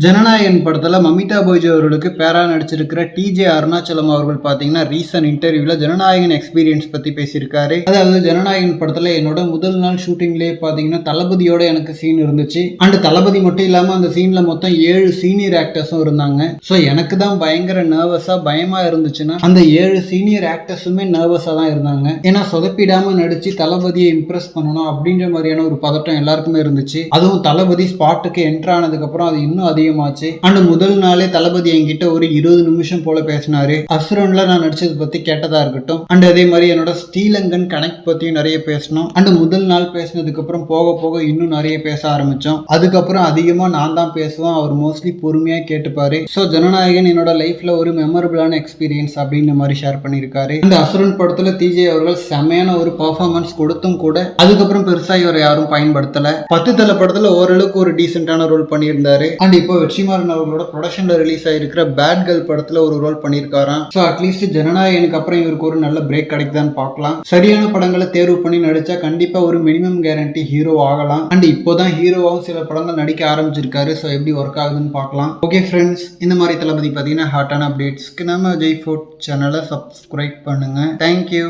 ஜனநாயகன் படத்துல மமிதா பைஜு அவர்களுக்கு பேரா நடிச்சிருக்கிற டிஜே அருணாச்சலம் அவர்கள் பாத்தீங்கன்னா ரீசன்ட் இன்டர்வியூல ஜனநாயகன் எக்ஸ்பீரியன்ஸ் பத்தி பேசியிருக்காரு. அதாவது ஜனநாயகன் படத்துல என்னோட முதல் நாள் ஷூட்டிங்லேயே பாத்தீங்கன்னா தளபதியோட எனக்கு சீன் இருந்துச்சு. அண்ட் தளபதி மட்டும் இல்லாம அந்த சீன்ல மொத்தம் 7 சீனியர் ஆக்டர்ஸும் இருந்தாங்க. ஸோ எனக்கு தான் பயங்கர நர்வஸா பயமா இருந்துச்சுன்னா அந்த 7 சீனியர் ஆக்டர்ஸுமே நர்வஸா தான் இருந்தாங்க. ஏன்னா சொதப்பிடாம நடிச்சு தளபதியை இம்ப்ரெஸ் பண்ணணும் அப்படின்ற மாதிரியான ஒரு பதட்டம் எல்லாருக்குமே இருந்துச்சு. அதுவும் தளபதி ஸ்பாட்டுக்கு என்ட்ரு ஆனதுக்கு அப்புறம் அது இன்னும் அதிகமாச்சு. அண்ட் முதல் நாளே தளபதி என்கிட்ட ஒரு 20 நிமிஷம் போல பேசினாரு. அசுரன்ல நான் நடிச்சது பத்தி கேட்டதா இருக்கட்டும், அண்ட் அதே மாதிரி என்னோட ஸ்ரீலங்கன் கனெக்ட் பத்தியும் நிறைய பேசணும். அண்ட் முதல் நாள் பேசினதுக்கு அப்புறம் போக போக இன்னும் நிறைய பேச ஆரம்பிச்சோம். அதுக்கப்புறம் அதிகமா நான் தான் பேசுவேன், அவர் மோஸ்ட்லி பொறுமையா கேட்டுப்பாரு. ஸோ ஜனநாயகன் என்னோட லைஃப்ல ஒரு மெமரபிளான எக்ஸ்பீரியன்ஸ் அப்படின்ற மாதிரி ஷேர் பண்ணியிருக்காரு. இந்த அசுரன் படத்துல டிஜே அவர்கள் செமையான ஒரு பர்ஃபார்மன்ஸ் கொடுத்தும் கூட அதுக்கப்புறம் பெருசா இவரை யாரும் பயன்படுத்தல. 10 தல படத்துல ஓரளவுக்கு ஒரு டீசென்டான ரோல் பண்ணியிருந்தாரு. அண்ட் இப்போ வெற்றிமாறன் அவர்களோட ப்ரொடக்ஷன்ல ரிலீஸ் ஆயிருக்கிற பேட் கேர்ள் படத்துல ஒரு ரோல் பண்ணியிருக்காராம். ஸோ அட்லீஸ்ட் ஜனநாயகனுக்கு அப்புறம் இவருக்கு ஒரு நல்ல பிரேக் கிடைக்குதான்னு பார்க்கலாம். சரியான படங்களை தேர்வு பண்ணி நடிச்சா கண்டிப்பா ஒரு மினிமம் கேரண்டி ஹீரோ ஆகலாம். அண்ட் இப்போதான் ஹீரோவாகவும் சில படங்கள் நடிக்க ஆரம்பிச்சிருக்காரு. ஸோ எப்படி ஒர்க் ஆகுதுன்னு பார்க்கலாம். ஓகே ஃப்ரெண்ட்ஸ், இந்த மாதிரி தளபதி பார்த்தீங்கன்னா ஹாட்டான அப்டேட்ஸ்க்கு நம்ம ஜெய் ஃபுட் சேனலை சப்ஸ்கிரைப் பண்ணுங்க. தேங்க்யூ.